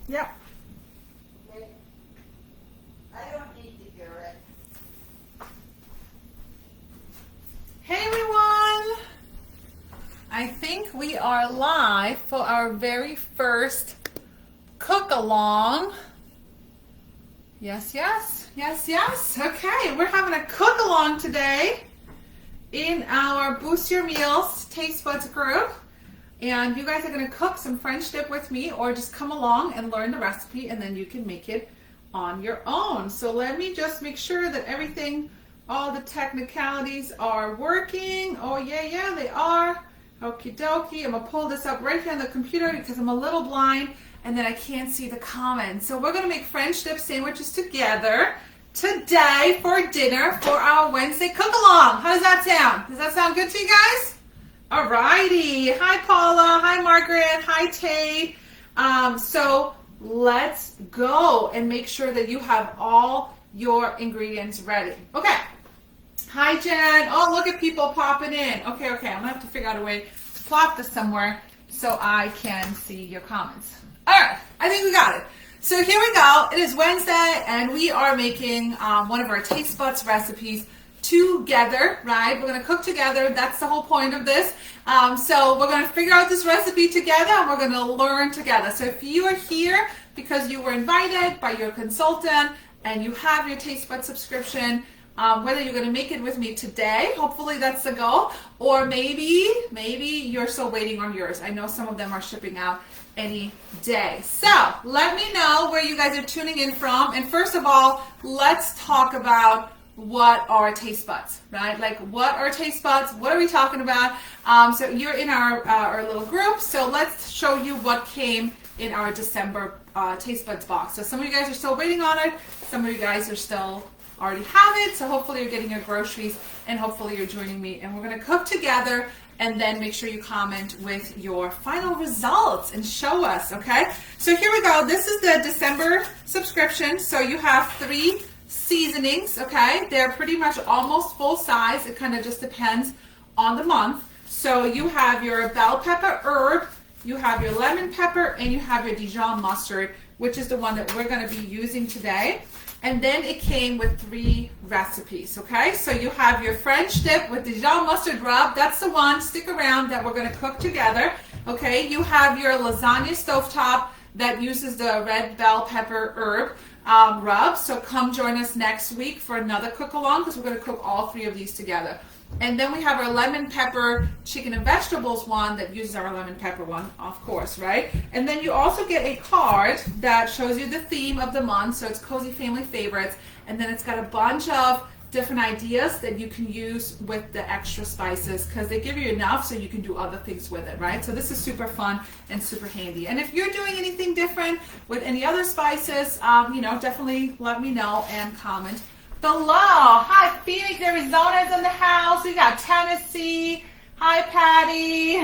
Yep. Okay. I don't need to hear it. Hey everyone! I think we are live for our very first cook-along. Yes, yes, yes, yes. Okay, we're having a cook-along today in our Boost Your Meals Taste Buds group. And you guys are going to cook some French dip with me, or just come along and learn the recipe, and then you can make it on your own. So let me just make sure that everything, all the technicalities are working. Oh yeah, they are. Okie dokie. I'm going to pull this up right here on the computer because I'm a little blind and then I can't see the comments. So we're going to make French dip sandwiches together today for dinner for our Wednesday cook-along. How does that sound? Does that sound good to you guys? Alrighty. Hi Paula. Hi Margaret. Hi Tay. So let's go and make sure that you have all your ingredients ready. Okay. Hi Jen. Oh, look at people popping in. Okay. I'm gonna have to figure out a way to plot this somewhere so I can see your comments. Alright, I think we got it. So here we go. It is Wednesday and we are making one of our Taste Buds recipes together, right? We're gonna cook together. That's the whole point of this. So we're gonna figure out this recipe together and we're gonna learn together. So if you are here because you were invited by your consultant and you have your Taste Buds subscription, whether you're going to make it with me today, hopefully that's the goal, or maybe you're still waiting on yours. I know some of them are shipping out any day. So let me know where you guys are tuning in from. And first of all, let's talk about what are taste buds, right? Like, what are taste buds? What are we talking about? So you're in our little group. So let's show you what came in our December taste buds box. So some of you guys are still waiting on it. Some of you guys are still already have it, so hopefully you're getting your groceries and hopefully you're joining me and we're going to cook together, and then make sure you comment with your final results and show us. Okay, so here we go. This is the December subscription. So you have 3 seasonings. Okay, they're pretty much almost full size. It kind of just depends on the month. So you have your bell pepper herb, you have your lemon pepper, and you have your Dijon mustard, which is the one that we're going to be using today. And then it came with 3 recipes, okay? So you have your French dip with Dijon mustard rub. That's the one, stick around, that we're going to cook together, okay? You have your lasagna stovetop that uses the red bell pepper herb rub. So come join us next week for another cook-along because we're going to cook all 3 of these together. And then we have our lemon pepper chicken and vegetables one that uses our lemon pepper one, of course, right? And then you also get a card that shows you the theme of the month. So it's Cozy Family Favorites. And then it's got a bunch of different ideas that you can use with the extra spices because they give you enough so you can do other things with it, right? So this is super fun and super handy. And if you're doing anything different with any other spices, definitely let me know and comment below. Hi, Phoenix, Arizona is in the house. We got Tennessee. Hi, Patty.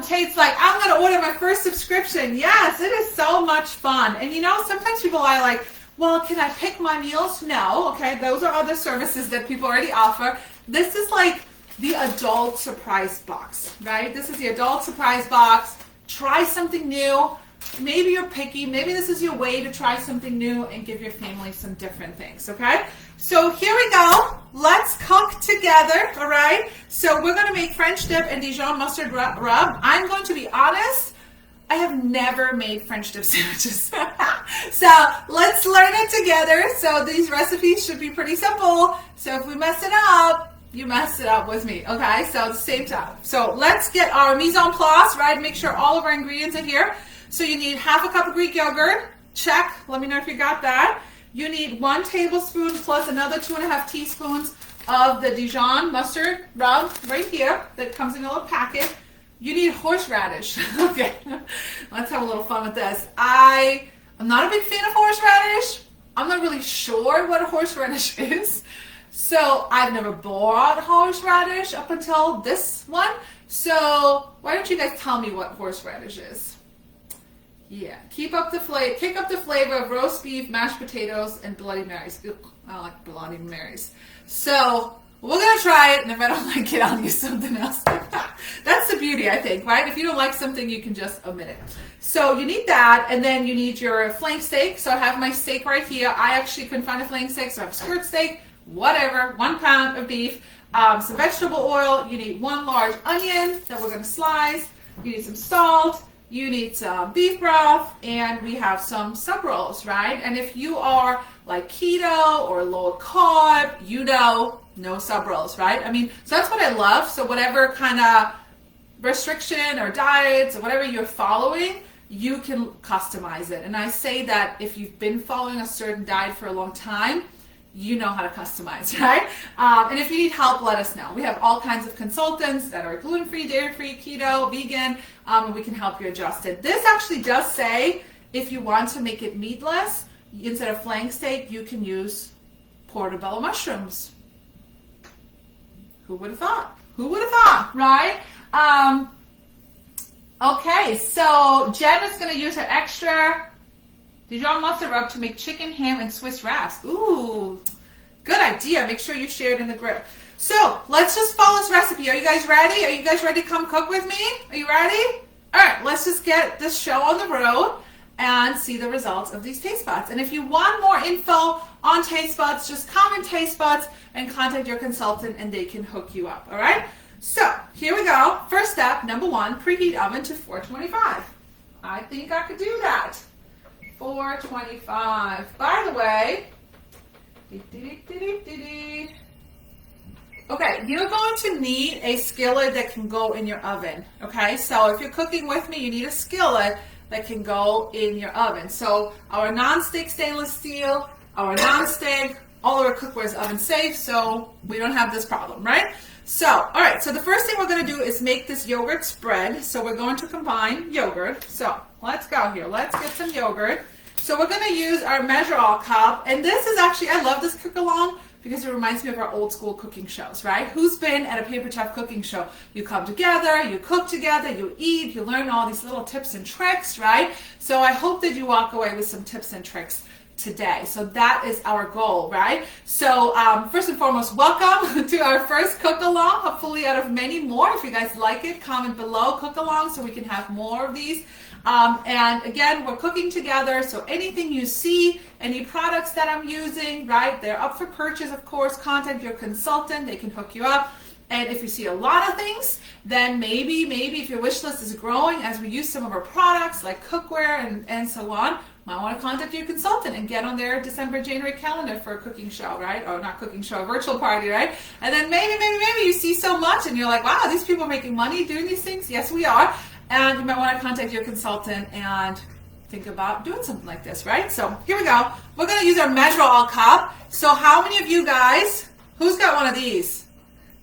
Tate's like, I'm going to order my first subscription. Yes, it is so much fun. And sometimes people are like, well, can I pick my meals? No. Okay, those are other services that people already offer. This is like the adult surprise box, right? This is the adult surprise box. Try something new. Maybe you're picky. Maybe this is your way to try something new and give your family some different things, okay? So here we go. Let's cook together, all right? So we're going to make French dip and Dijon mustard rub. I'm going to be honest, I have never made French dip sandwiches. So let's learn it together. So these recipes should be pretty simple. So if we mess it up, you messed it up with me, okay? So at the same time. So let's get our mise en place, right? Make sure all of our ingredients are here. So you need half a cup of Greek yogurt. Check. Let me know if you got that. You need 1 tablespoon plus another 2.5 teaspoons of the Dijon mustard rub right here that comes in a little packet. You need horseradish. Okay, let's have a little fun with this. I'm not a big fan of horseradish. I'm not really sure what a horseradish is. So I've never bought horseradish up until this one. So why don't you guys tell me what horseradish is? Yeah, kick up the flavor of roast beef, mashed potatoes, and Bloody Marys. Ew, I don't like Bloody Marys. So We're going to try it, and if I don't like it, I'll use something else. That's the beauty, I think, right? If you don't like something, you can just omit it. So you need that, and then you need your flank steak. So I have my steak right here. I actually couldn't find a flank steak, so I have skirt steak, whatever, 1 pound of beef, some vegetable oil. You need 1 large onion that we're going to slice. You need some salt. You need some beef broth, and we have some sub rolls, right? And if you are like keto or low carb, you know, no sub rolls, right? I mean, so that's what I love. So whatever kind of restriction or diets or whatever you're following, you can customize it. And I say that if you've been following a certain diet for a long time, you know how to customize, right? And if you need help, let us know. We have all kinds of consultants that are gluten-free, dairy-free, keto, vegan, and we can help you adjust it. This actually does say if you want to make it meatless, instead of flank steak, you can use portobello mushrooms. Who would have thought? Who would have thought, right? Okay, so Jen is going to use her extra Dijon mustard rub to make chicken, ham, and Swiss wraps. Ooh, good idea. Make sure you share it in the group. So let's just follow this recipe. Are you guys ready? Are you guys ready to come cook with me? Are you ready? All right, let's just get this show on the road and see the results of these taste buds. And if you want more info on taste buds, just comment taste buds and contact your consultant and they can hook you up, all right? So here we go. First step, number 1, preheat oven to 425. I think I could do that. 425. By the way, okay, you're going to need a skillet that can go in your oven, okay? So if you're cooking with me, you need a skillet that can go in your oven. So our non-stick stainless steel, our non-stick, all of our cookware is oven safe, so we don't have this problem, right? So, all right, so the first thing we're going to do is make this yogurt spread. So we're going to combine yogurt. So let's go here. Let's get some yogurt. So we're going to use our measure-all cup. And this is actually, I love this cook-along because it reminds me of our old school cooking shows, right? Who's been at a Paper Chef cooking show? You come together, you cook together, you eat, you learn all these little tips and tricks, right? So I hope that you walk away with some tips and tricks today. So that is our goal, right? So first and foremost, welcome to our first cook-along, hopefully out of many more. If you guys like it, comment below cook-along so we can have more of these. And again, we're cooking together, so anything you see, any products that I'm using, right, they're up for purchase, of course. Contact your consultant, they can hook you up. And if you see a lot of things, then maybe if your wish list is growing as we use some of our products like cookware and so on, might want to contact your consultant and get on their December, January calendar for a cooking show, right? Or not cooking show, a virtual party, right? And then maybe you see so much and you're like, wow, these people are making money doing these things. Yes, we are. And you might want to contact your consultant and think about doing something like this, right? So here we go. We're going to use our measure-all cup. So how many of you guys, who's got one of these?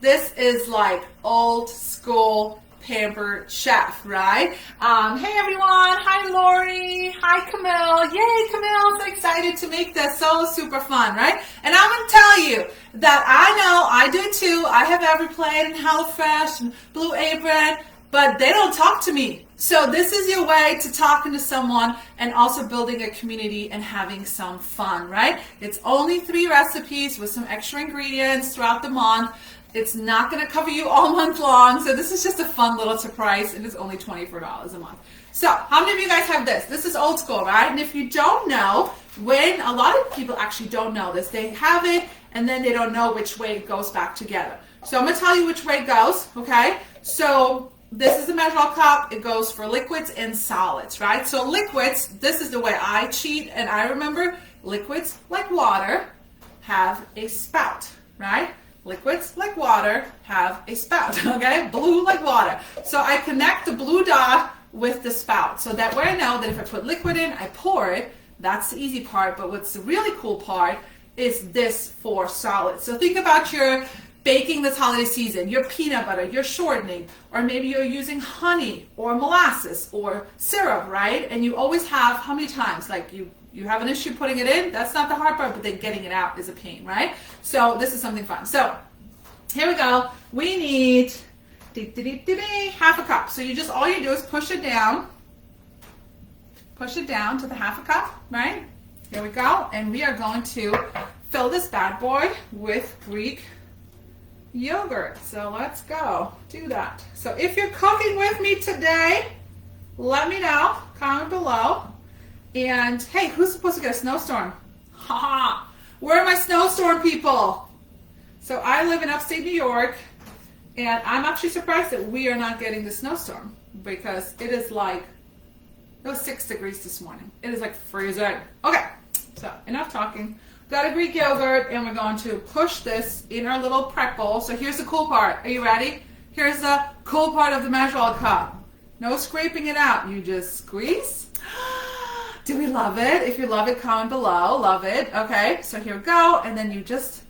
This is like old school Pampered Chef, right? Hey everyone, hi Lori, hi Camille, yay Camille, so excited to make this, so super fun, right? And I'm going to tell you that I know, I do too, I have EveryPlate and HelloFresh and Blue Apron, but they don't talk to me. So this is your way to talking to someone and also building a community and having some fun, right? It's only 3 recipes with some extra ingredients throughout the month. It's not going to cover you all month long, so this is just a fun little surprise. It is only $24 a month. So how many of you guys have this? This is old school, right? And if you don't know, when a lot of people actually don't know this, they have it and then they don't know which way it goes back together. So I'm going to tell you which way it goes, okay? So this is the measure-all cup. It goes for liquids and solids, right? So liquids, this is the way I cheat, and I remember liquids like water have a spout, right? Liquids like water have a spout, okay? Blue like water. So I connect the blue dot with the spout. So that way I know that if I put liquid in, I pour it. That's the easy part. But what's the really cool part is this for solids. So think about your baking this holiday season, your peanut butter, your shortening, or maybe you're using honey or molasses or syrup, right? And you always have, how many times? Like you have an issue putting it in, that's not the hard part, but then getting it out is a pain, right? So this is something fun. So here we go. We need half a cup. So all you do is push it down to the half a cup, right? Here we go. And we are going to fill this bad boy with Greek yogurt. So let's go do that. So if you're cooking with me today, let me know, comment below. And hey, who's supposed to get a snowstorm? Haha, where are my snowstorm people? So I live in upstate New York, and I'm actually surprised that we are not getting the snowstorm because it is like, it was 6 degrees this morning. It is like freezing. Okay, so enough talking. Got a Greek yogurt, and we're going to push this in our little prep bowl. So here's the cool part. Are you ready? Here's the cool part of the measure cup. No scraping it out. You just squeeze. Do we love it? If you love it, comment below. Love it. Okay, so here we go. And then you just,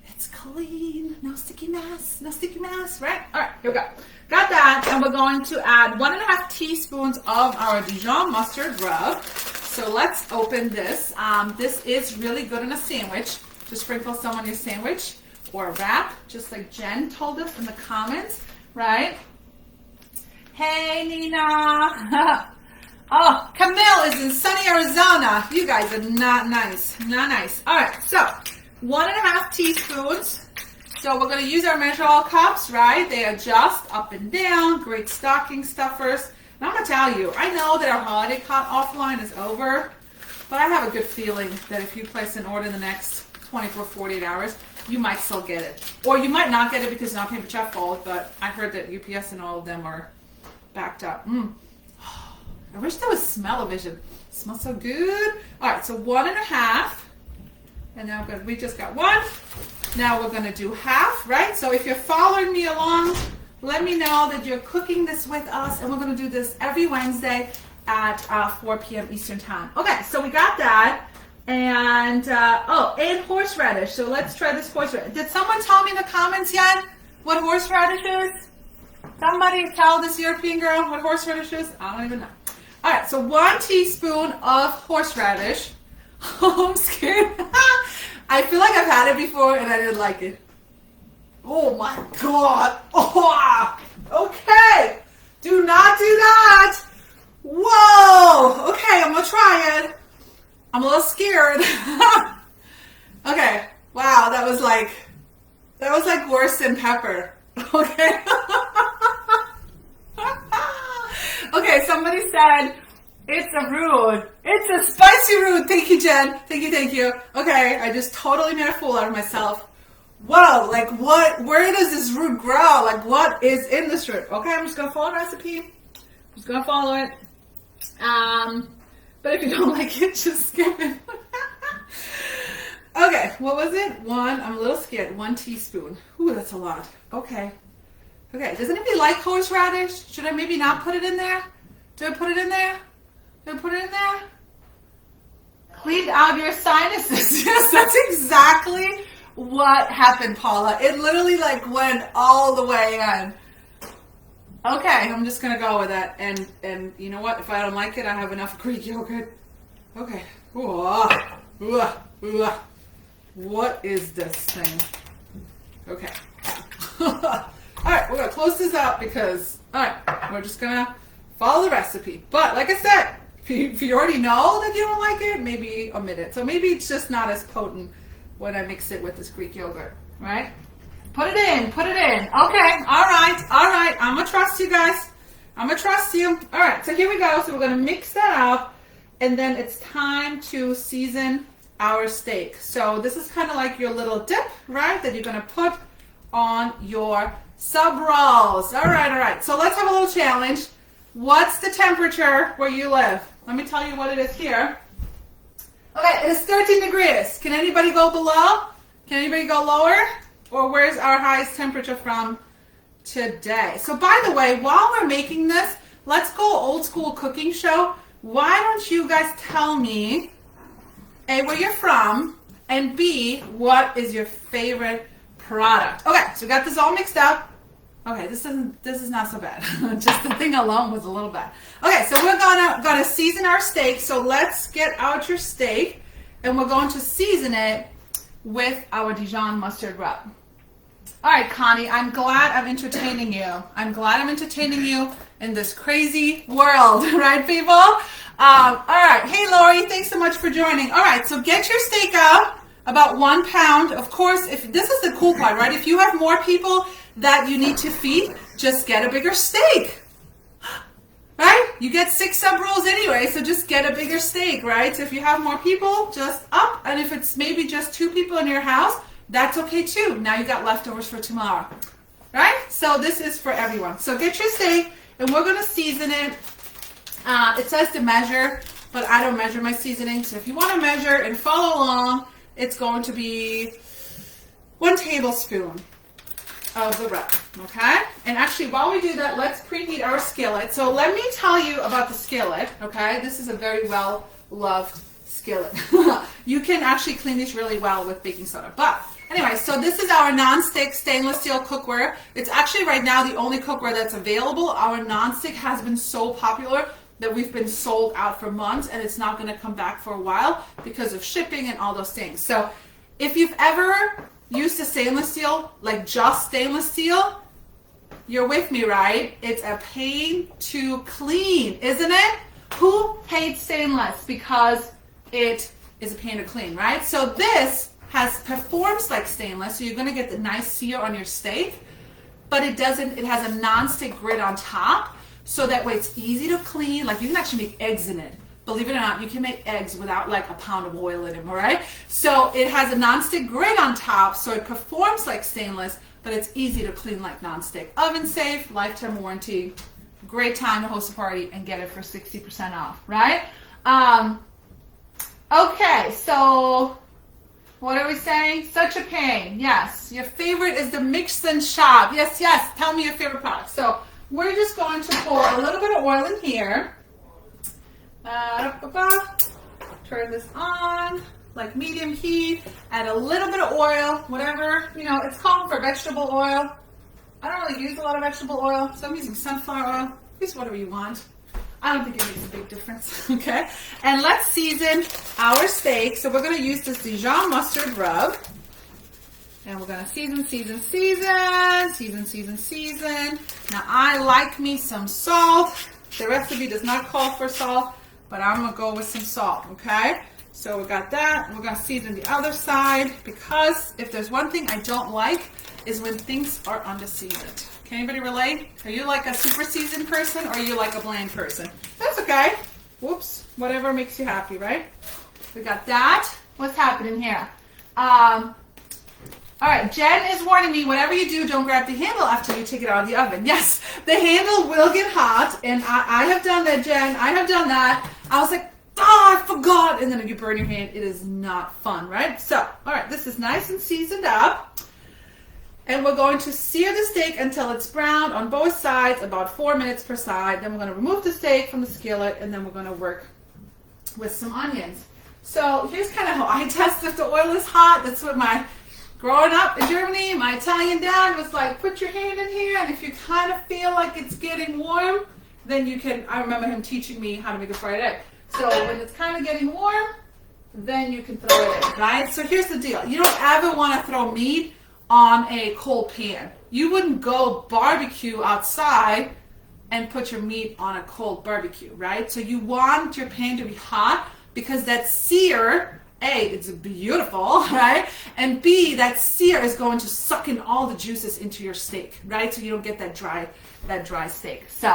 it's clean. No sticky mess. No sticky mess, right? All right, here we go. Got that, and we're going to add 1.5 teaspoons of our Dijon mustard rub. So let's open this. This is really good in a sandwich. Just sprinkle some on your sandwich or a wrap, just like Jen told us in the comments, right? Hey, Nina. Oh, Camille is in sunny Arizona. You guys are not nice. Not nice. All right, so 1.5 teaspoons. So we're going to use our measure-all cups, right? They adjust up and down. Great stocking stuffers. And I'm going to tell you, I know that our holiday cut offline is over, but I have a good feeling that if you place an order in the next 24, 48 hours, you might still get it. Or you might not get it because it's not paper chef fault, but I heard that UPS and all of them are backed up. I wish there was smell-o-vision. It smells so good. All right, so 1.5. And now we just got 1. Now we're going to do half, right? So if you're following me along, let me know that you're cooking this with us. And we're going to do this every Wednesday at 4 p.m. Eastern time. Okay, so we got that. And, and horseradish. So let's try this horseradish. Did someone tell me in the comments yet what horseradish is? Somebody tell this European girl what horseradish is? I don't even know. All right, so 1 teaspoon of horseradish. Oh, I'm scared. I feel like I've had it before and I didn't like it. Oh my God. Oh, okay. Do not do that. Whoa. Okay, I'm gonna try it. I'm a little scared. Okay. Wow, that was like worse than pepper. Okay. Okay, somebody said it's a roux. It's a spicy roux. Thank you, Jen. Thank you. Okay, I just totally made a fool out of myself. Whoa, like what? Where does this roux grow? Like what is in this roux? Okay, I'm just gonna follow the recipe. I'm just gonna follow it. But if you don't like it, just skip it. Okay, what was it? 1. I'm a little scared. 1 teaspoon. Ooh, that's a lot. Okay. Okay, does anybody like horseradish? Should I maybe not put it in there? Do I put it in there? Do I put it in there? Cleaned out your sinuses. Yes, that's exactly what happened, Paula. It literally like went all the way in. Okay, I'm just gonna go with that. And you know what? If I don't like it, I have enough Greek yogurt. Okay. What is this thing? Okay. Alright, we're gonna close this out because, alright, we're just gonna follow the recipe. But like I said, if you already know that you don't like it, maybe omit it. So maybe it's just not as potent when I mix it with this Greek yogurt, right? Put it in. Okay, alright. I'm gonna trust you guys. I'm gonna trust you. Alright, so here we go. So we're gonna mix that up, and then it's time to season our steak. So this is kind of like your little dip, right, that you're gonna put on your sub rolls. Alright. So let's have a little challenge. What's the temperature where you live? Let me tell you what it is here. Okay, it is 13 degrees. Can anybody go below? Can anybody go lower? Or where's our highest temperature from today? So by the way, while we're making this, let's go old school cooking show. Why don't you guys tell me, A, where you're from, and B, what is your favorite product? Okay, so we got this all mixed up. Okay, this is not so bad. Just the thing alone was a little bad. Okay, so we're gonna season our steak. So let's get out your steak, and we're going to season it with our Dijon mustard rub. All right, Connie, I'm glad I'm entertaining you. I'm glad I'm entertaining you in this crazy world, right, people? All right, hey, Lori, thanks so much for joining. All right, so get your steak out. about 1 pound. Of course, if this is the cool part, right? If you have more people that you need to feed, just get a bigger steak. Right? You get 6 sub rolls anyway, so just get a bigger steak, right? So if you have more people, just up. And if it's maybe just 2 people in your house, that's okay too. Now you got leftovers for tomorrow, right? So this is for everyone. So get your steak, and we're going to season it. It says to measure, but I don't measure my seasoning. So if you want to measure and follow along, it's going to be 1 tablespoon of the rub, okay? And actually, while we do that, let's preheat our skillet. So let me tell you about the skillet, okay? This is a very well-loved skillet. You can actually clean these really well with baking soda. But anyway, so this is our non-stick stainless steel cookware. It's actually right now the only cookware that's available. Our non-stick has been so popular that we've been sold out for months, and it's not going to come back for a while because of shipping and all those things. So if you've ever used a stainless steel, like just stainless steel, you're with me, right? It's a pain to clean, isn't it? Who hates stainless? Because it is a pain to clean, right? So this performs like stainless, so you're going to get the nice sear on your steak, but it doesn't. It has a non-stick grid on top, so that way it's easy to clean. Like you can actually make eggs in it. Believe it or not, you can make eggs without like a pound of oil in them, all right? So it has a non-stick grid on top, so it performs like stainless, but it's easy to clean like non-stick. Oven safe, lifetime warranty. Great time to host a party and get it for 60% off, right? Okay, so what are we saying? Such a pain. Yes, your favorite is the mix and shop. Yes, yes, tell me your favorite product. So we're just going to pour a little bit of oil in here. Turn this on, like medium heat, add a little bit of oil, whatever, you know, it's calling for vegetable oil. I don't really use a lot of vegetable oil, so I'm using sunflower oil. Use whatever you want. I don't think it makes a big difference, okay? And let's season our steak. So we're going to use this Dijon mustard rub. And we're going to season, season, season, season, season, season. Now I like me some salt. The recipe does not call for salt, but I'm going to go with some salt, okay? So we got that. We're going to season the other side, because if there's one thing I don't like is when things are under-seasoned. Can anybody relate? Are you like a super seasoned person, or are you like a bland person? That's okay. Whoops. Whatever makes you happy, right? We got that. What's happening here? All right, Jen is warning me, whatever you do, don't grab the handle after you take it out of the oven. Yes, the handle will get hot, and I have done that, Jen. I have done that. I was like, oh, I forgot. And then you burn your hand. It is not fun, right? So, all right, this is nice and seasoned up. And we're going to sear the steak until it's brown on both sides, about 4 minutes per side. Then we're going to remove the steak from the skillet, and then we're going to work with some onions. So here's kind of how I test if the oil is hot. That's what growing up in Germany, my Italian dad was like, put your hand in here, and if you kind of feel like it's getting warm, then you can, I remember him teaching me how to make a fried egg. So when it's kind of getting warm, then you can throw it in, right? So here's the deal. You don't ever want to throw meat on a cold pan. You wouldn't go barbecue outside and put your meat on a cold barbecue, right? So you want your pan to be hot, because that sear, A, it's beautiful, right? And B, that sear is going to suck in all the juices into your steak, right? So you don't get that dry steak. So,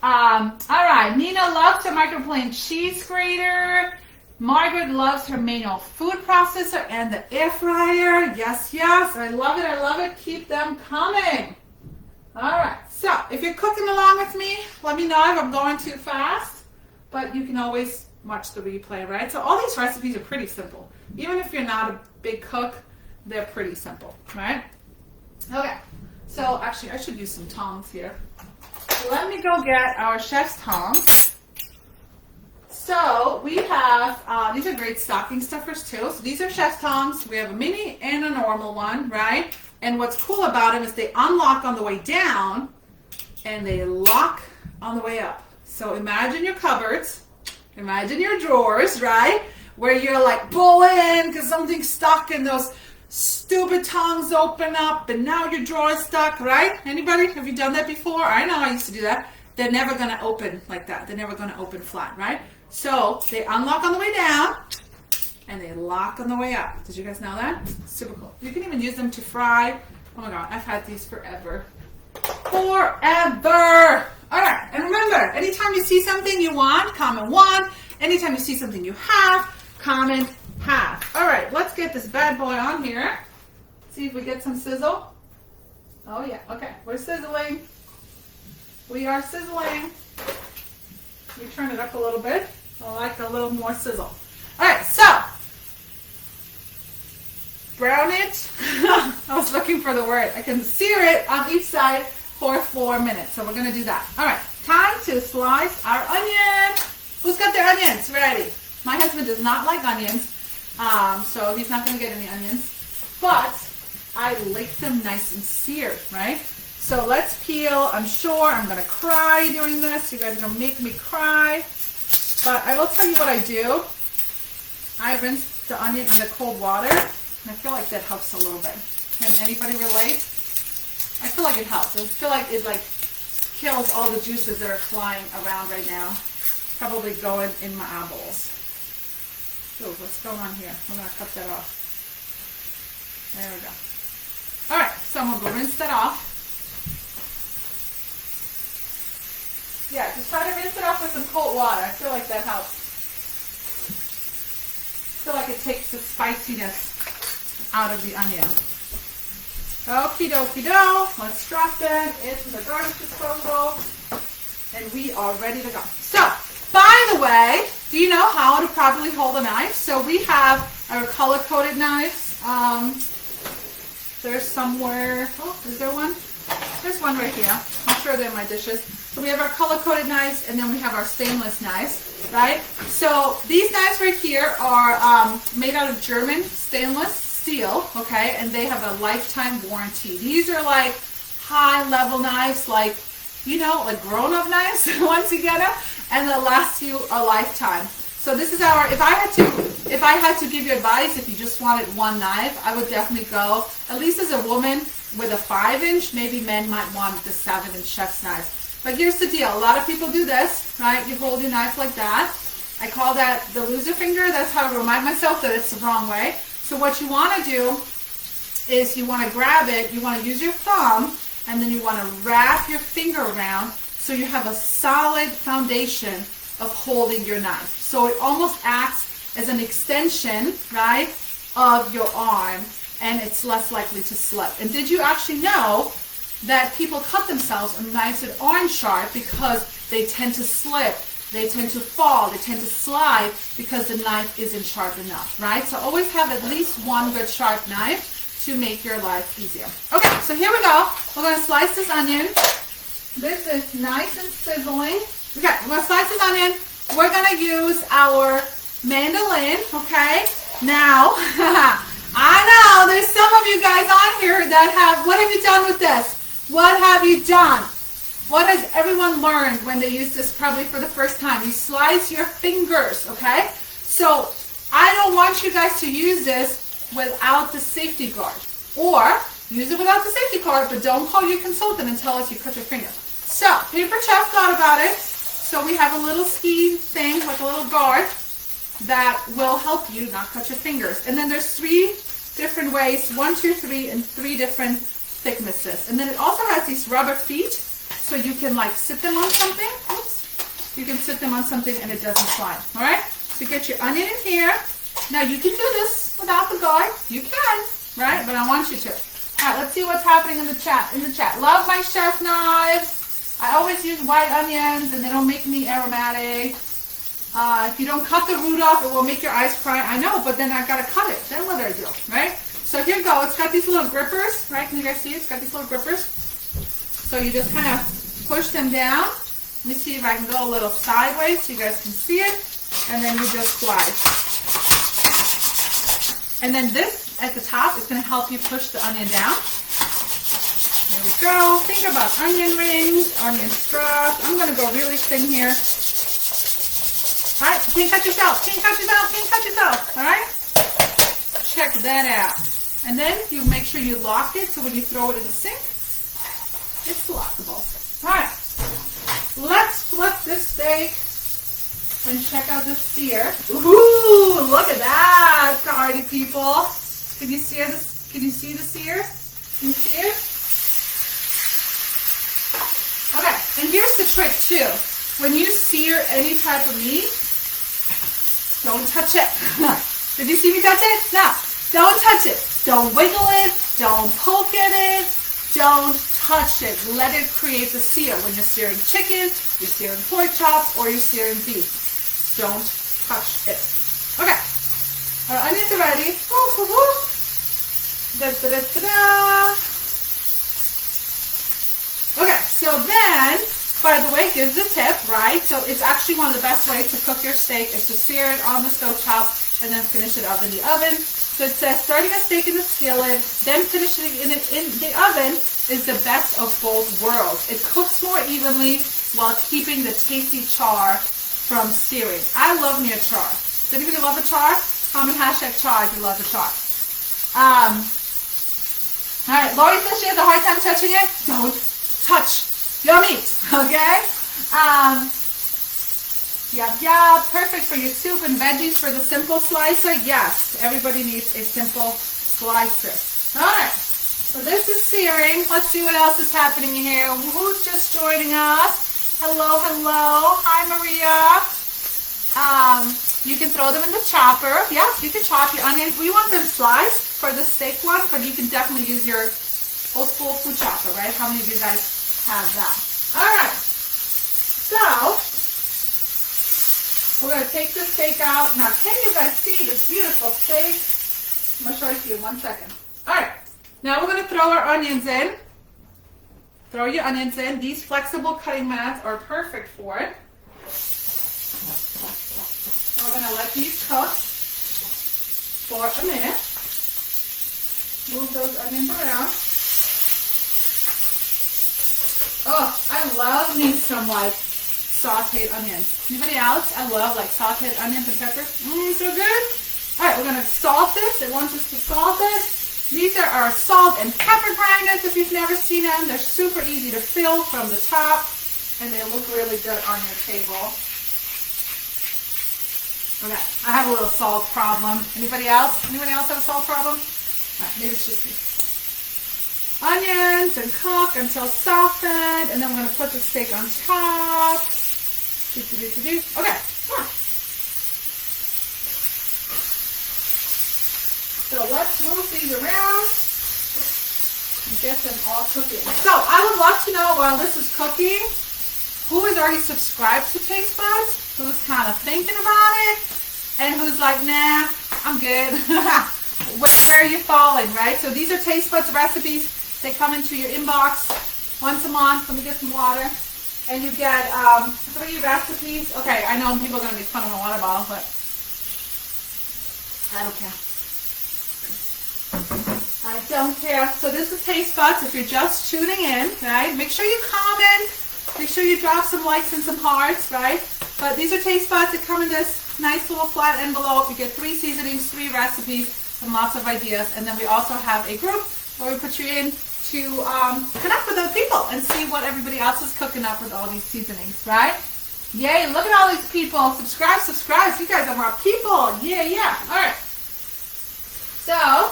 all right. Nina loves her microplane cheese grater. Margaret loves her manual food processor and the air fryer. Yes, yes. I love it. I love it. Keep them coming. All right. So if you're cooking along with me, let me know if I'm going too fast. But you can always watch the replay, right? So all these recipes are pretty simple. Even if you're not a big cook, they're pretty simple, right? Okay. So actually, I should use some tongs here. Let me go get our chef's tongs. So we have, these are great stocking stuffers too. So these are chef's tongs. We have a mini and a normal one, right? And what's cool about them is they unlock on the way down and they lock on the way up. So imagine your cupboards, imagine your drawers, right? Where you're like pulling because something's stuck and those stupid tongs open up and now your drawer is stuck, right? Anybody? Have you done that before? I know I used to do that. They're never going to open like that. They're never going to open flat, right? So they unlock on the way down, and they lock on the way out. Did you guys know that? Super cool. You can even use them to fry. Oh my God, I've had these forever. Forever! Alright, and remember, anytime you see something you want, comment 1. Anytime you see something you have, comment half. Alright, let's get this bad boy on here. See if we get some sizzle. Oh yeah, okay, we're sizzling. We are sizzling. We turn it up a little bit. I like a little more sizzle. Alright, so brown it. I was looking for the word. I can sear it on each side for 4 minutes. So we're going to do that. All right, time to slice our onion. Who's got their onions ready? My husband does not like onions, so he's not going to get any onions. But I like them nice and seared, right? So let's peel. I'm sure I'm going to cry doing this. You guys are going to make me cry. But I will tell you what I do. I rinse the onion under cold water. And I feel like that helps a little bit. Can anybody relate? I feel like it helps. I feel like it kills all the juices that are flying around right now. Probably going in my eyeballs. So what's going on here? I'm going to cut that off. There we go. Alright, so I'm going to rinse that off. Yeah, just try to rinse it off with some cold water. I feel like that helps. I feel like it takes the spiciness out of the onion. Okie dokie do. Let's drop it into the garnish disposal. And we are ready to go. So, by the way, do you know how to properly hold a knife? So we have our color-coded knives. There's somewhere, oh, is there one? There's one right here. I'm sure they're in my dishes. So we have our color-coded knives, and then we have our stainless knives, right? So these knives right here are made out of German stainless steel, okay? And they have a lifetime warranty. These are like high-level knives, like, you know, like grown-up knives once you get them, and they'll last you a lifetime. So this is our, if I had to give you advice, if you just wanted one knife, I would definitely go, at least as a woman, with a 5-inch. Maybe men might want the 7-inch chef's knife. But here's the deal. A lot of people do this, right? You hold your knife like that. I call that the loser finger. That's how to remind myself that it's the wrong way. So what you want to do is you want to grab it, you want to use your thumb, and then you want to wrap your finger around so you have a solid foundation of holding your knife. So it almost acts as an extension, right, of your arm, and it's less likely to slip. And did you actually know that people cut themselves on knives that aren't sharp because they tend to slip, they tend to fall, they tend to slide because the knife isn't sharp enough, right? So always have at least one good sharp knife to make your life easier. Okay, so here we go. We're going to slice this onion. This is nice and sizzling. Okay, we're going to slice this onion. We're going to use our mandolin, okay? Now, I know there's some of you guys on here that have, what have you done with this? What have you done? What has everyone learned when they use this probably for the first time? You slice your fingers, okay? So I don't want you guys to use this without the safety guard. Or use it without the safety guard, but don't call your consultant and tell us you cut your finger. So Paper Chef thought about it. So we have a little ski thing, like a little guard, that will help you not cut your fingers. And then there's 3 different ways, 1, 2, 3, and 3 different thicknesses. And then it also has these rubber feet, so you can like sit them on something. Oops. You can sit them on something and it doesn't slide. All right? So get your onion in here. Now you can do this without the guard. You can, right? But I want you to. All right, let's see what's happening in the chat. Love my chef knives. I always use white onions and they don't make me aromatic. If you don't cut the root off, it will make your eyes cry. I know, but then I gotta cut it. Then what do I do, right? So here you go. It's got these little grippers, right? Can you guys see it? It's got these little grippers. So you just kind of push them down. Let me see if I can go a little sideways so you guys can see it. And then you just slide. And then this at the top is going to help you push the onion down. There we go. Think about onion rings, onion straws. I'm going to go really thin here. All right, can't cut yourself, can't cut yourself, can't cut yourself. All right? Check that out. And then you make sure you lock it so when you throw it in the sink, it's lockable. All right, let's flip this steak and check out the sear. Ooh, look at that. people. Can you see this? Can you see the sear? Can you see it? Okay, and here's the trick too. When you sear any type of meat, don't touch it. Did you see me touch it? No, don't touch it. Don't wiggle it. Don't poke at it. Don't touch it. Let it create the sear. When you're searing chicken, you're searing pork chops, or you're searing beef. Don't touch it. Okay, our onions are ready. Woo, woo, woo. Da, da, da, da, da. Okay, so then, by the way, here's the tip, right? So it's actually one of the best ways to cook your steak is to sear it on the stovetop and then finish it up in the oven. So it says starting a steak in the skillet, then finishing it in the oven is the best of both worlds. It cooks more evenly while keeping the tasty char from searing. I love me a char. Does anybody love a char? Comment hashtag char if you love the char. Alright, Lori says she has a hard time touching it. Don't touch your meat, okay? Yep, perfect for your soup and veggies for the simple slicer. Yes, everybody needs a simple slicer. Alright, so this is searing. Let's see what else is happening here. Who's just joining us? Hello, hello. Hi, Maria. You can throw them in the chopper. Yeah, you can chop your onions. We want them sliced for the steak one, but you can definitely use your old school food chopper, right? How many of you guys have that? Alright, so we're going to take the steak out. Now, can you guys see this beautiful steak? I'm going to show it to you in 1 second. Alright, now we're going to throw our onions in. Throw your onions in. These flexible cutting mats are perfect for it. And we're going to let these cook for a minute. Move those onions around. Oh, I love me some like sauteed onions. Anybody else? I love like sauteed onions and peppers. So good. Alright, we're going to salt this. It wants us to salt this. These are our salt and pepper grinders if you've never seen them. They're super easy to fill from the top and they look really good on your table. Okay, I have a little salt problem. Anybody else? Anybody else have a salt problem? Alright, maybe it's just me. Onions and cook until softened, and then we're going to put the steak on top. Okay, come on. So let's move these around and get them all cooking. So I would love to know while this is cooking, who is already subscribed to Taste Buds, who's kind of thinking about it, and who's like, nah, I'm good. Where are you falling, right? So these are Taste Buds recipes. They come into your inbox once a month. Let me get some water. And you get 3 recipes. Okay, I know people are going to make fun of my water bottle, but I don't care. I don't care. So this is Taste Buds. If you're just tuning in, right? Make sure you comment. Make sure you drop some likes and some hearts, right? But these are Taste Buds that come in this nice little flat envelope. You get 3 seasonings, 3 recipes, and lots of ideas. And then we also have a group where we put you in to connect with other people and see what everybody else is cooking up with all these seasonings, right? Yay, look at all these people. Subscribe. You guys are more people. Yeah. All right. So,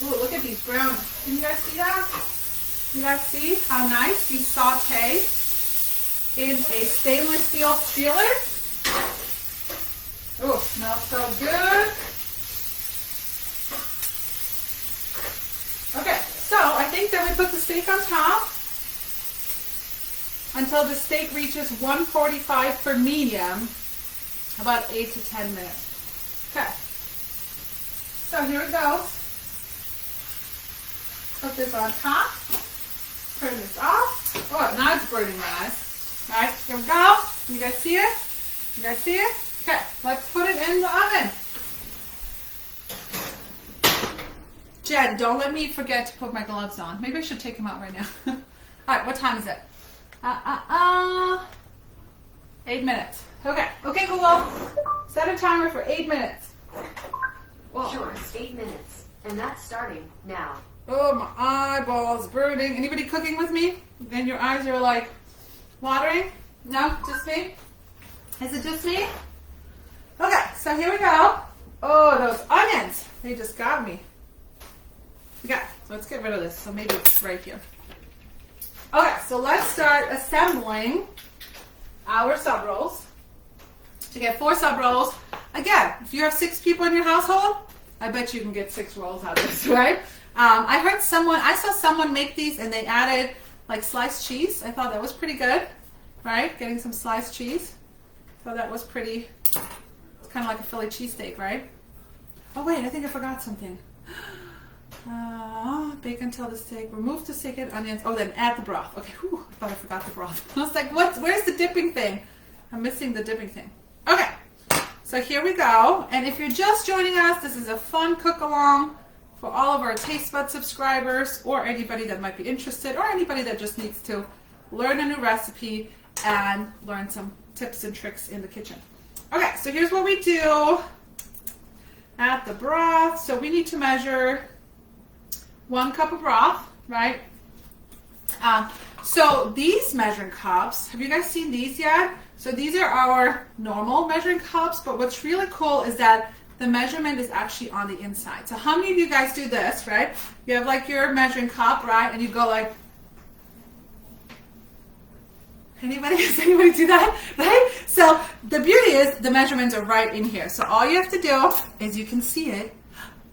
ooh, look at these brownies. Can you guys see that? You guys see how nice these saute in a stainless steel skillet? Oh, smells so good. Okay, so I think that we put the steak on top until the steak reaches 145 for medium, about 8 to 10 minutes. Okay, so here it goes. Put this on top, turn this off. Oh, now it's burning my eyes. All right, here we go. You guys see it? You guys see it? Okay, let's put it in the oven. Jen, don't let me forget to put my gloves on. Maybe I should take them out right now. All right, what time is it? 8 minutes. Okay, Google. Set a timer for 8 minutes. Whoa. Sure, it's 8 minutes. And that's starting now. Oh, my eyeballs burning. Anybody cooking with me? Then your eyes are like watering? No, just me? Is it just me? Okay, so here we go. Oh, those onions, they just got me. Okay, so let's get rid of this. So maybe it's right here. Okay, so let's start assembling our sub rolls. To get 4 sub rolls, again, if you have 6 people in your household, I bet you can get 6 rolls out of this, right? I saw someone make these and they added like sliced cheese. I thought that was pretty good, right? Getting some sliced cheese. So that was pretty, it's kind of like a Philly cheesesteak, right? Oh wait, I think I forgot something. Bake until the steak, remove the steak and onions. Oh, then add the broth. Okay, whew, I thought I forgot the broth. I was like, where's the dipping thing? I'm missing the dipping thing. Okay, so here we go. And if you're just joining us, this is a fun cook along for all of our Taste Bud subscribers or anybody that might be interested or anybody that just needs to learn a new recipe and learn some tips and tricks in the kitchen. Okay, so here's what we do. Add the broth. So we need to measure 1 cup of broth, right? So these measuring cups, have you guys seen these yet? So these are our normal measuring cups, but what's really cool is that the measurement is actually on the inside. So how many of you guys do this, right? You have like your measuring cup, right? And you go like, does anybody do that, right? So the beauty is the measurements are right in here. So all you have to do is you can see it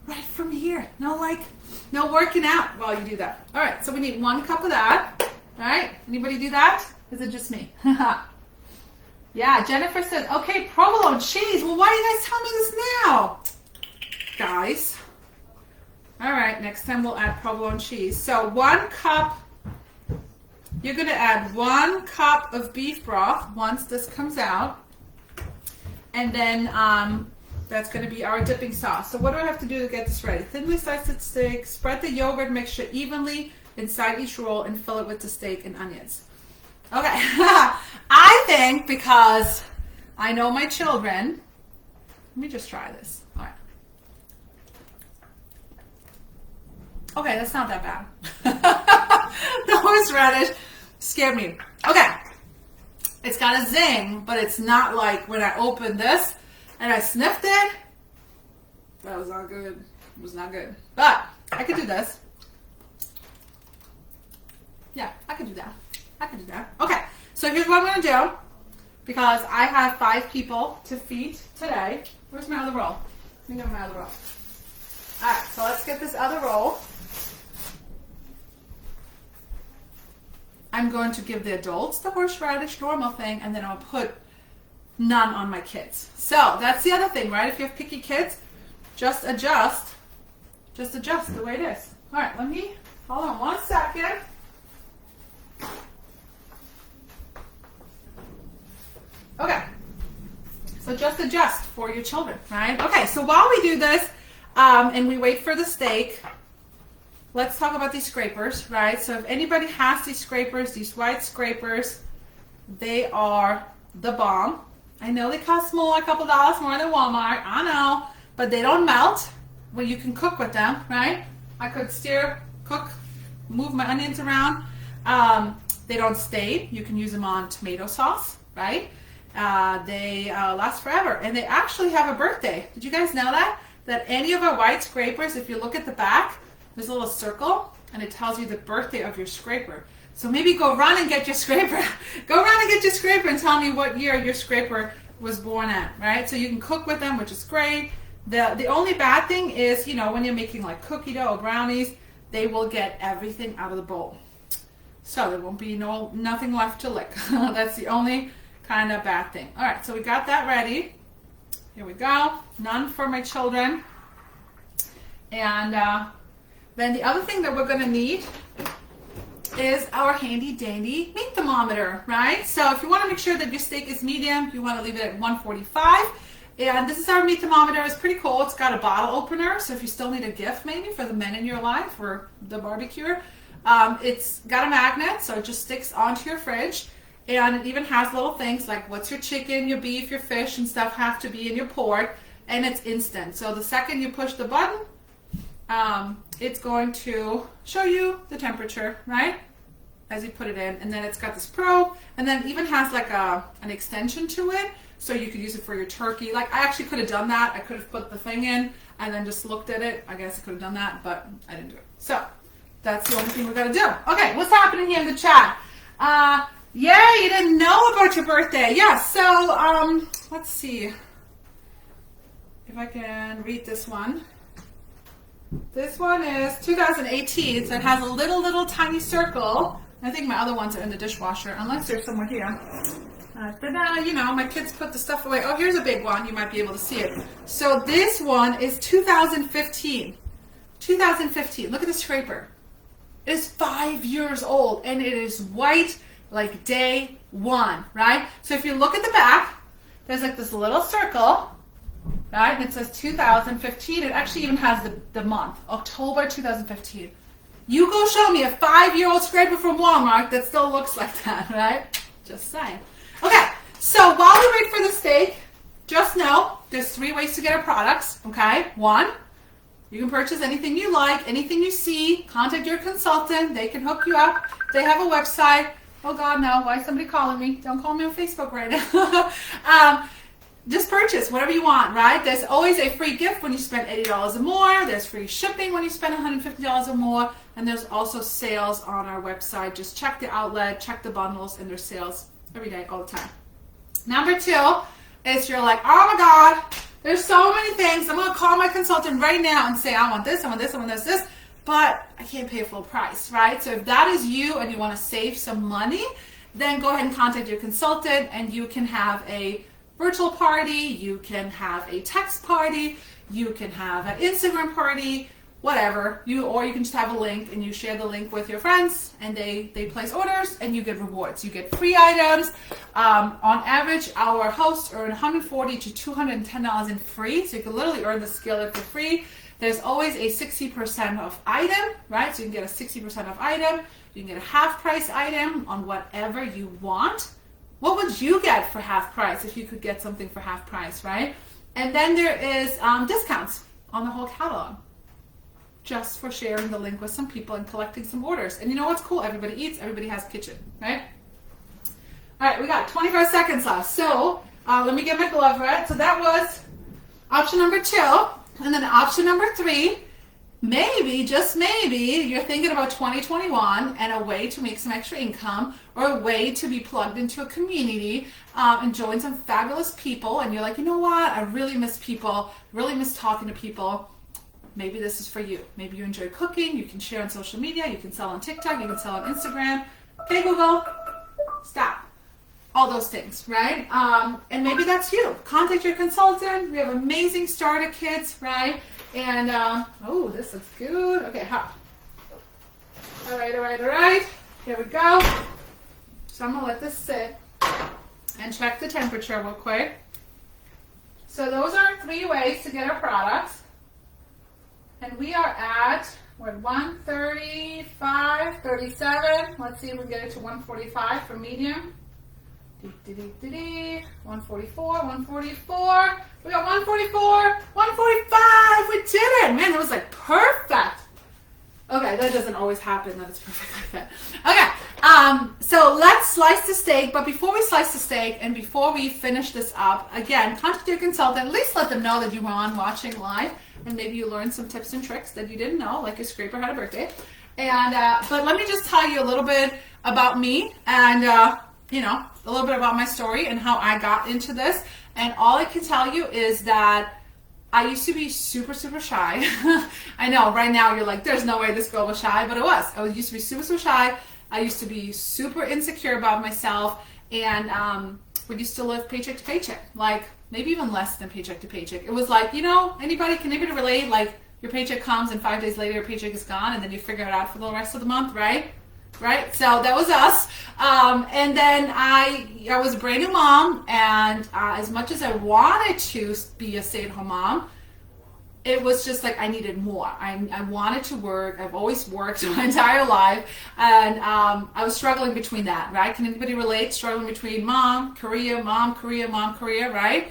right from here. No working out while you do that. All right, so we need 1 cup of that. All right, anybody do that? Is it just me? Yeah, Jennifer says, okay, provolone cheese. Well, why are you guys telling me this now? Guys. All right, next time we'll add provolone cheese. So 1 cup, you're going to add 1 cup of beef broth once this comes out. And then that's going to be our dipping sauce. So what do I have to do to get this ready? Thinly sliced the steak, spread the yogurt mixture evenly inside each roll, and fill it with the steak and onions. Okay, I think because I know my children, let me just try this. All right. Okay, that's not that bad. The horseradish scared me. Okay, it's got a zing, but it's not like when I opened this and I sniffed it. That was not good. It was not good. But I could do this. Yeah, I could do that. Okay, so here's what I'm going to do. Because I have 5 people to feed today. Where's my other roll? Let me get my other roll. Alright, so let's get this other roll. I'm going to give the adults the horseradish normal thing, and then I'll put none on my kids. So that's the other thing, right? If you have picky kids, just adjust the way it is. Alright, hold on 1 second. Okay, so just adjust for your children, right? Okay, so while we do this and we wait for the steak, let's talk about these scrapers, right? So if anybody has these scrapers, these white scrapers, they are the bomb. I know they cost more, a couple dollars more than Walmart, I know, but they don't melt. Well, you can cook with them, right? I could cook, move my onions around. They don't stain. You can use them on tomato sauce, right? They last forever, and they actually have a birthday. Did you guys know that? That any of our white scrapers, if you look at the back, there's a little circle, and it tells you the birthday of your scraper. So maybe go run and get your scraper. Go run and get your scraper and tell me what year your scraper was born at, right? So you can cook with them, which is great. The only bad thing is, when you're making like cookie dough or brownies, they will get everything out of the bowl. So there won't be nothing left to lick. That's the only kind of bad thing. All right, so we got that ready. Here we go. None for my children. And then the other thing that we're going to need is our handy dandy meat thermometer, right? So if you want to make sure that your steak is medium, you want to leave it at 145. And this is our meat thermometer. It's pretty cool. It's got a bottle opener, so if you still need a gift maybe for the men in your life or the barbecue, it's got a magnet, so it just sticks onto your fridge. And it even has little things like what's your chicken, your beef, your fish and stuff have to be in your pork, and it's instant. So the second you push the button, it's going to show you the temperature, right? As you put it in, and then it's got this probe, and then it even has like an extension to it. so you could use it for your turkey. Like, I actually could have done that. I could have put the thing in and then just looked at it. I guess I could have done that, but I didn't do it. So that's the only thing we got to do. Okay, what's happening here in the chat? Yeah, you didn't know about your birthday. Yeah, so let's see if I can read this one. This one is 2018, so it has a little tiny circle. I think my other ones are in the dishwasher, unless they're somewhere here. You know, my kids put the stuff away. Oh, here's a big one. You might be able to see it. So this one is 2015. 2015. Look at the scraper. It is 5 years old, and it is white like day one, right? So if you look at the back, there's like this little circle, right? And it says 2015. It actually even has the month, October 2015. You go show me a 5-year-old scraper from Walmart that still looks like that, right? Just saying. Okay, so while we wait for the steak, just know there's 3 ways to get our products, okay? 1, you can purchase anything you like, anything you see, contact your consultant, they can hook you up. They have a website. Oh God, no, why is somebody calling me? Don't call me on Facebook right now. Just purchase whatever you want, right? There's always a free gift when you spend $80 or more. There's free shipping when you spend $150 or more. And there's also sales on our website. Just check the outlet, check the bundles, and there's sales every day, all the time. Number 2 is you're like, oh my God, there's so many things. I'm going to call my consultant right now and say, I want this, I want this, I want this, but I can't pay full price, right? So if that is you and you want to save some money, then go ahead and contact your consultant, and you can have a virtual party, you can have a text party, you can have an Instagram party, whatever. Or you can just have a link and you share the link with your friends, and they place orders and you get rewards. You get free items. On average, our hosts earn $140 to $210 in free, so you can literally earn the skillet for free. There's always a 60% off item, right? So you can get a 60% off item. You can get a half price item on whatever you want. What would you get for half price if you could get something for half price, right? And then there is discounts on the whole catalog, just for sharing the link with some people and collecting some orders. And you know what's cool? Everybody eats, everybody has a kitchen, right? All right, we got 25 seconds left. So let me get my glove right. So that was option number 2. And then option number 3, maybe, just maybe, you're thinking about 2021 and a way to make some extra income, or a way to be plugged into a community and join some fabulous people. And you're like, you know what? I really miss people, really miss talking to people. Maybe this is for you. Maybe you enjoy cooking. You can share on social media. You can sell on TikTok. You can sell on Instagram. Okay, Google, stop. All those things, right? And maybe that's you. Contact your consultant. We have amazing starter kits, right? And, oh, this looks good. Okay, hop. All right. Here we go. So I'm gonna let this sit and check the temperature real quick. So those are 3 ways to get our products. And we are at, we're at 135, 37. Let's see if we can get it to 145 for medium. 144, 144. We got 144, 145. We did it. Man, that was like perfect. Okay, that doesn't always happen that it's perfect like that. Okay, so let's slice the steak. But before we slice the steak and before we finish this up, again, contact your consultant. At least let them know that you were on watching live, and maybe you learned some tips and tricks that you didn't know, like your scraper had a birthday. And but let me just tell you a little bit about me and you know, a little bit about my story and how I got into this. And all I can tell you is that I used to be super shy. I know right now you're like, there's no way this girl was shy, but it was. I used to be super shy. I used to be super insecure about myself, and we used to live paycheck to paycheck, like maybe even less than paycheck to paycheck. It was like, you know, can anybody relate? Like your paycheck comes and 5 days later your paycheck is gone, and then you figure it out for the rest of the month, right? Right? So that was us. And then I was a brand new mom, and as much as I wanted to be a stay-at-home mom, it was just like I needed more. I wanted to work. I've always worked my entire life, and I was struggling between that, right? Can anybody relate? Struggling between mom, career, right?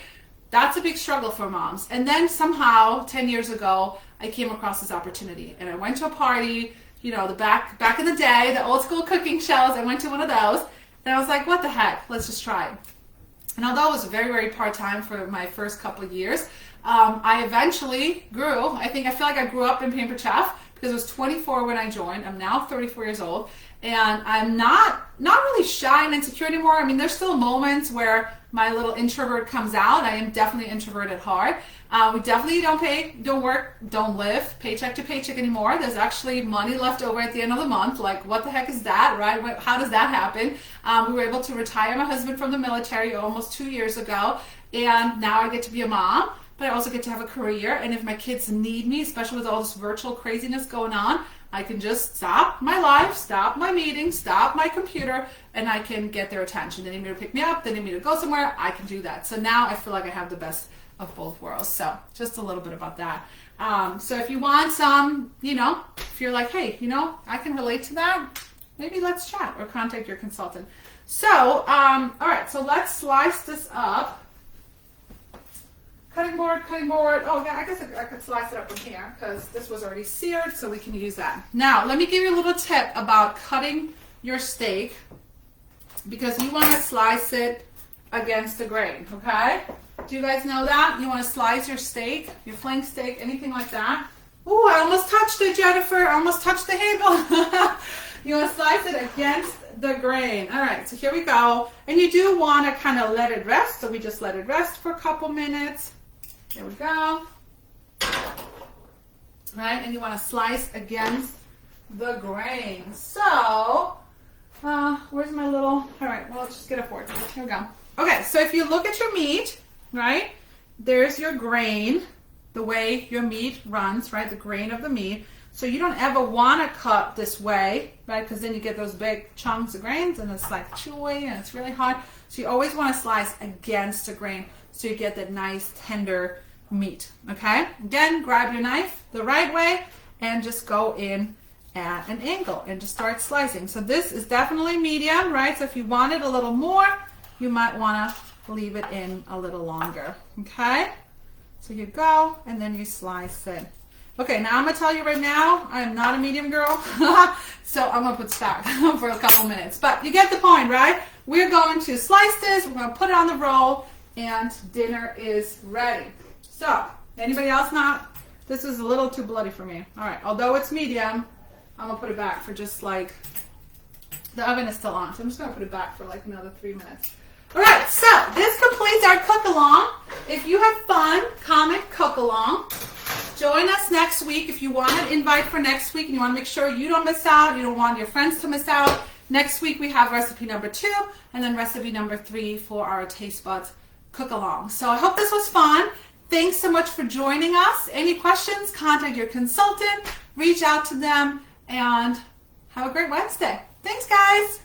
That's a big struggle for moms. And then somehow, 10 years ago, I came across this opportunity, and I went to a party. You know, the back in the day, the old school cooking shows, I went to one of those, and I was like, what the heck, let's just try it. And although it was very, very part-time for my first couple of years, I eventually grew. I feel like I grew up in Pampered Chef because I was 24 when I joined. I'm now 34 years old, and I'm not really shy and insecure anymore. I mean, there's still moments where my little introvert comes out. I am definitely introverted at heart. We definitely don't live paycheck to paycheck anymore. There's actually money left over at the end of the month. Like, what the heck is that, right? How does that happen? We were able to retire my husband from the military almost 2 years ago, and now I get to be a mom, but I also get to have a career. And if my kids need me, especially with all this virtual craziness going on, I can just stop my life, stop my meeting, stop my computer, and I can get their attention. They need me to pick me up, they need me to go somewhere, I can do that. So now I feel like I have the best of both worlds. So just a little bit about that. So if you want some, if you're like, hey, I can relate to that, maybe let's chat or contact your consultant. So, all right, so let's slice this up. Cutting board. Oh, yeah, I guess I could slice it up from here because this was already seared, so we can use that. Now, let me give you a little tip about cutting your steak, because you want to slice it against the grain, okay? Do you guys know that? You want to slice your steak, your flank steak, anything like that. Ooh, I almost touched it, Jennifer. I almost touched the handle. You want to slice it against the grain. All right, so here we go. And you do want to kind of let it rest, so we just let it rest for a couple minutes. There we go. All right, and you want to slice against the grain. So, where's my little, all right, well, let's just get a fork. Here we go. Okay, so if you look at your meat, right, there's your grain, the way your meat runs, right, the grain of the meat. So you don't ever want to cut this way, right, because then you get those big chunks of grains and it's like chewy and it's really hard. So you always want to slice against the grain so you get that nice tender meat, okay? Again, grab your knife the right way and just go in at an angle and just start slicing. So this is definitely medium, right? So if you want it a little more, you might want to leave it in a little longer, okay? So you go and then you slice it. Okay, now I'm going to tell you right now, I am not a medium girl, so I'm going to put stock for a couple minutes. But you get the point, right? We're going to slice this, we're going to put it on the roll, and dinner is ready. So, anybody else not? This is a little too bloody for me. All right, although it's medium, I'm going to put it back for just like, the oven is still on, so I'm just going to put it back for like another 3 minutes. All right, so this completes our cook-along. If you have fun, comment cook-along. Join us next week if you want an invite for next week and you want to make sure you don't miss out, you don't want your friends to miss out. Next week we have recipe number 2 and then recipe number 3 for our Taste Buds cook-along. So I hope this was fun. Thanks so much for joining us. Any questions, contact your consultant, reach out to them, and have a great Wednesday. Thanks, guys.